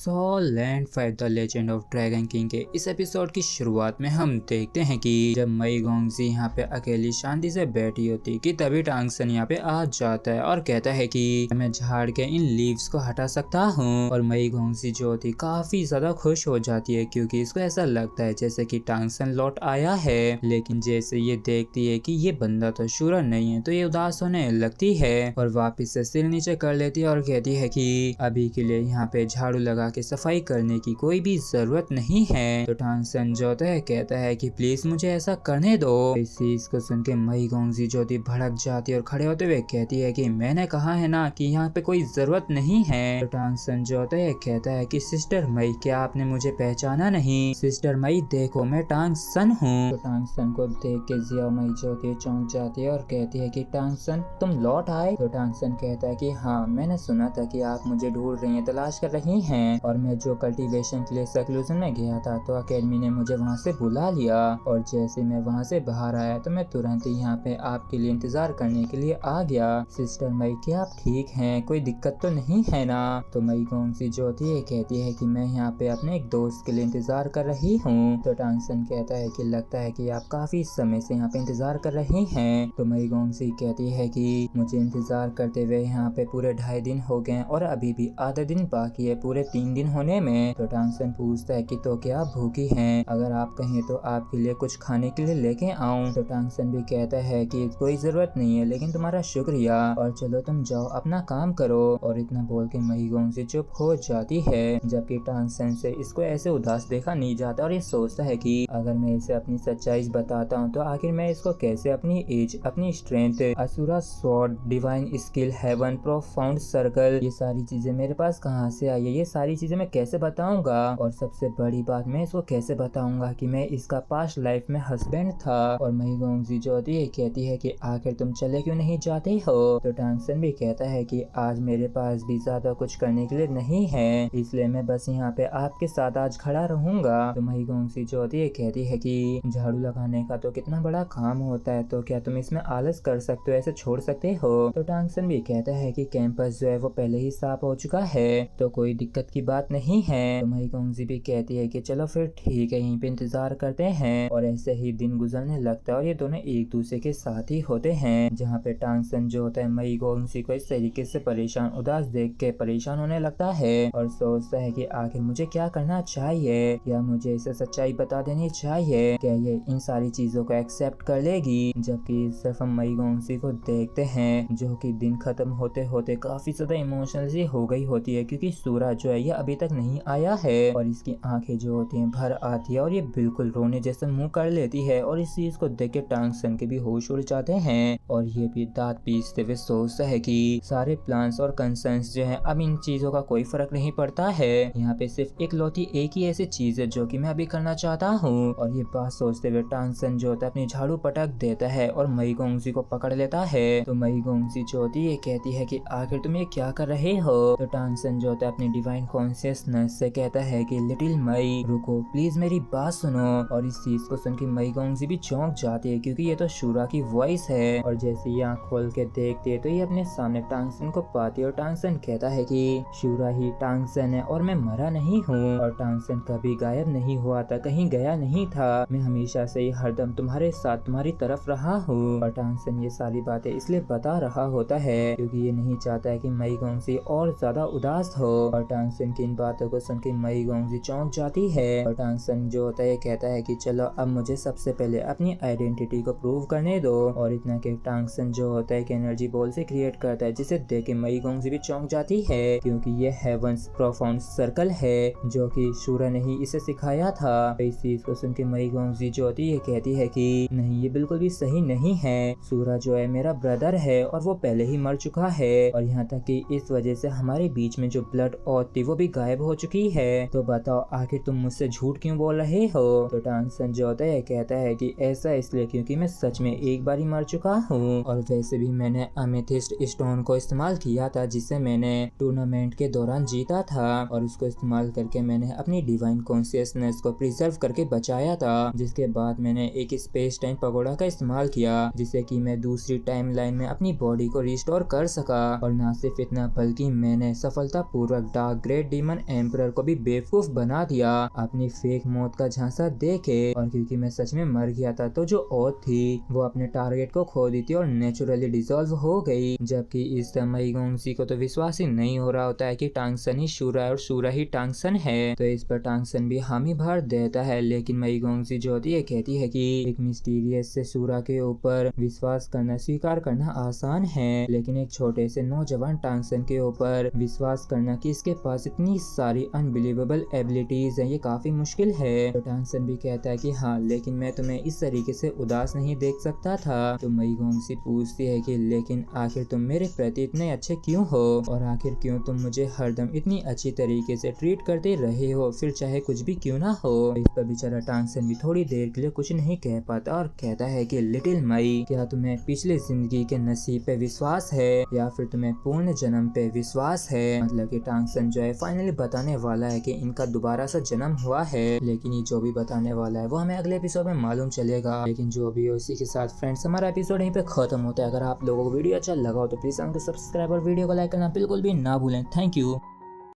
Land fight the legend of dragon king के इस episode की शुरुआत में हम देखते हैं कि जब मई गोंगजी यहाँ पे अकेली शांति से बैठी होती कि तभी टांग सन यहाँ पे आ जाता है और कहता है कि मैं झाड़ के इन लीव्स को हटा सकता हूँ। और मई गोंगजी जो होती काफी ज्यादा खुश हो जाती है क्योंकि इसको ऐसा लगता है जैसे कि टांग सन लौट आया है। लेकिन जैसे ये देखती है कि ये बंदा तो शूरन नहीं है तो ये उदास होने लगती है और वापिस से सिर नीचे कर लेती है और कहती है कि अभी के लिए यहाँ पे झाड़ू लगा के सफाई करने की कोई भी जरूरत नहीं है। तो टांग सन जो है कहता है कि प्लीज मुझे ऐसा करने दो। इस चीज को सुन के मई गोंगजी जो भड़क जाती है और खड़े होते हुए कहती है कि मैंने कहा है ना कि यहाँ पे कोई जरूरत नहीं है। तो टांग सन जो है कहता है कि सिस्टर मई क्या आपने मुझे पहचाना नहीं? सिस्टर मई देखो मैं टांग सन हूँ। तो टांग सन को देख के जिया मई जो चौंक जाती है और कहती है कि टांग सन तुम लौट आए? तो टांग सन कहता है कि हाँ मैंने सुना था कि आप मुझे ढूंढ रही हैं, तलाश कर रही हैं और मैं जो कल्टीवेशन के लिए सेक्लूजन में गया था तो अकेडमी ने मुझे वहाँ से बुला लिया और जैसे मैं वहाँ से बाहर आया तो मैं तुरंत ही यहाँ पे आपके लिए इंतजार करने के लिए आ गया। सिस्टर मई क्या आप ठीक हैं? कोई दिक्कत तो नहीं है ना? तो मई गोंगजी जो होती है कहती है कि मैं यहाँ पे अपने एक दोस्त के लिए इंतजार कर रही हूँ। तो टांग सन कहता है कि लगता है कि आप काफी समय से यहाँ पे इंतजार कर रही हैं। तो मई गोंगजी कहती है कि मुझे इंतजार करते हुए यहाँ पे पूरे 2.5 दिन हो गए और अभी भी आधा दिन बाकी है पूरे 3 दिन होने में। तो टांग सन पूछता है कि तो क्या आप भूखी हैं? अगर आप कहें तो आपके लिए कुछ खाने के लिए लेके आऊं? तो टांग सन भी कहता है कि कोई जरूरत नहीं है लेकिन तुम्हारा शुक्रिया और चलो तुम जाओ अपना काम करो। और इतना बोल के मई गोंगजी चुप हो जाती है जबकि टांग सन से इसको ऐसे उदास देखा नहीं जाता और ये सोचता है कि अगर मैं इसे अपनी सच्चाई बताता हूँ तो आखिर मैं इसको कैसे अपनी एज, अपनी strength, Asura sword, divine skill, heaven, profound circle, ये सारी चीजें मेरे पास कहाँ से आई है? ये सारी चीजें मैं कैसे बताऊंगा? और सबसे बड़ी बात मैं इसको कैसे बताऊंगा कि मैं इसका पास्ट लाइफ में हस्बैंड था? और मई गोंगजी जो होती है कहती है कि आखिर तुम चले क्यों नहीं जाते हो? तो टांग सन भी कहता है कि आज मेरे पास भी ज्यादा कुछ करने के लिए नहीं है इसलिए मैं बस यहाँ पे आपके साथ आज खड़ा रहूंगा। तो मई गोंगजी जो होती है कहती है कि झाड़ू लगाने का तो कितना बड़ा काम होता है तो क्या तुम इसमें आलस कर सकते हो, ऐसे छोड़ सकते हो? तो टांग सन भी कहता है कि कैंपस जो है वो पहले ही साफ हो चुका है तो कोई दिक्कत की बात नहीं है। तो मई गोंगजी भी कहती है कि चलो फिर ठीक है यहीं पे इंतजार करते हैं। और ऐसे ही दिन गुजरने लगता है और ये दोनों एक दूसरे के साथ ही होते हैं जहाँ पे टांग सन जो होता है मई गोंगजी को इस तरीके से परेशान, उदास देख के परेशान होने लगता है और सोचता है कि आखिर मुझे क्या करना चाहिए? क्या मुझे इसे सच्चाई बता देनी चाहिए? क्या ये इन सारी चीजों को एक्सेप्ट कर लेगी? जबकि सिर्फ हम मई गोंगजी को देखते हैं जो कि दिन खत्म होते होते काफी ज्यादा इमोशनल हो गई होती है क्योंकि सूरज जो है ये अभी तक नहीं आया है और इसकी आंखें जो होती हैं भर आती है और ये बिल्कुल रोने जैसा मुंह कर लेती है। और इस चीज को देख के टांग सन के भी होश उड़ जाते हैं और ये भी दांत पीसते हुए सोचता है कि सारे प्लान्स और कंसर्न्स जो है अब इन चीजों का कोई फर्क नहीं पड़ता है। यहाँ पे सिर्फ इकलौती एक ही ऐसी चीज है जो कि मैं अभी करना चाहता हूँ। और ये बात सोचते हुए टांग सन जो होता है अपनी झाड़ू पटक देता है और मई गोंगजी को पकड़ लेता है। तो मई गोंगजी जो होती है कहती है कि आखिर तुम ये क्या कर रहे हो? तो टांग सन जो होता है अपनी डिवाइन कॉन्शियसनेस से कहता है कि लिटिल मई रुको प्लीज मेरी बात सुनो। और इस चीज को सुन के मई गोंगजी भी चौंक जाती है क्योंकि ये तो शूरा की वॉइस है और जैसे ये आँख खोल के देखती है तो ये अपने सामने टांग सन को पाती है और टांग सन कहता है कि शूरा ही टांग सन है और मैं मरा नहीं हूँ और टांग सन कभी गायब नहीं हुआ था, कहीं गया नहीं था, मैं हमेशा से ही हरदम तुम्हारे साथ तुम्हारी तरफ रहा हूँ। और टांग सन ये सारी बातें इसलिए बता रहा होता है क्योंकि ये नहीं चाहता है कि मई गोंगजी और ज्यादा उदास हो। और टांग सन की इन बातों को सुन के मई गोंगजी चौंक जाती है और टांग सन जो होता है कहता है कि चलो अब मुझे सबसे पहले अपनी आइडेंटिटी को प्रूव करने दो। और इतना के टांग सन जो होता है कि एनर्जी बॉल से क्रिएट करता है जिसे देख के मई गोंगजी भी चौंक जाती है क्योंकि ये हेवंस प्रोफाउंड सर्कल है जो कि शूरा ने ही इसे सिखाया था। इस चीज को सुन के मई गोंगजी जो होती है कहती है कि नहीं ये बिल्कुल भी सही नहीं है, सूरा जो है मेरा ब्रदर है और वो पहले ही मर चुका है और यहाँ तक कि इस वजह से हमारे बीच में जो ब्लड ऑथ थी वो भी गायब हो चुकी है। तो बताओ आखिर तुम मुझसे झूठ क्यों बोल रहे हो? तो टांग सन जो होता है कहता है कि ऐसा इसलिए क्योंकि मैं सच में एक बार ही मर चुका हूँ और वैसे भी मैंने अमेथिस्ट स्टोन को इस्तेमाल किया था जिसे मैंने टूर्नामेंट के दौरान जीता था और उसको इस्तेमाल करके मैंने अपनी डिवाइन कॉन्शियसनेस को प्रिजर्व करके बचाया था। जिसके बाद मैंने एक स्पेस टाइम पगोड़ा का इस्तेमाल किया जिससे कि मैं दूसरी टाइमलाइन में अपनी बॉडी को रिस्टोर कर सका। और ना सिर्फ इतना बल्कि मैंने सफलतापूर्वक डार्क ग्रेड डीमन एम्परर को भी बेवकूफ बना दिया अपनी फेक मौत का झांसा देके, और क्योंकि मैं सच में मर गया था तो जो औत थी वो अपने टारगेट को खो दी थी और नेचुरली डिसॉल्व हो गई। जबकि इस मई गोंगजी को तो विश्वास ही नहीं हो रहा होता है कि टांगसन ही शूरा है और शूरा ही टांगसन है। तो इस पर टांगसन भी हामी भर देता है, लेकिन मई गोंगजी जो होती है कहती है कि एक मिस्टीरियस से शूरा के ऊपर विश्वास करना स्वीकार करना आसान है, लेकिन एक छोटे से नौजवान टांगसन के ऊपर विश्वास करना कि इसके पास इतनी सारी अनबिलीवेबल एबिलिटीज है ये काफी मुश्किल है। तो टांगसन भी कहता है कि हाँ, लेकिन मैं तुम्हें इस तरीके से उदास नहीं देख सकता था। तो मई गोंगजी पूछती है कि लेकिन आखिर तुम मेरे प्रति इतने अच्छे क्यों हो, और आखिर क्यों तुम मुझे हरदम इतनी अच्छी तरीके से ट्रीट करते रहे हो, फिर चाहे कुछ भी क्यों ना हो। इस पर बेचारा टांगसन भी थोड़ी देर के लिए कुछ नहीं कह पाता और कहता है कि लिटिल मई, क्या तुम्हें पिछली जिंदगी के नसीब पे विश्वास है या फिर तुम्हें पूर्ण जन्म पे विश्वास है। मतलब कि टांगसन जो है फाइनली बताने वाला है कि इनका दोबारा से जन्म हुआ है, लेकिन ये जो भी बताने वाला है वो हमें अगले एपिसोड में मालूम चलेगा। लेकिन जो भी हो, इसी के साथ फ्रेंड्स हमारा एपिसोड यहीं पे खत्म होता है। अगर आप लोगों को वीडियो अच्छा लगा हो तो प्लीज चैनल को सब्सक्राइब और वीडियो को लाइक करना बिल्कुल भी ना भूलें। Thank you.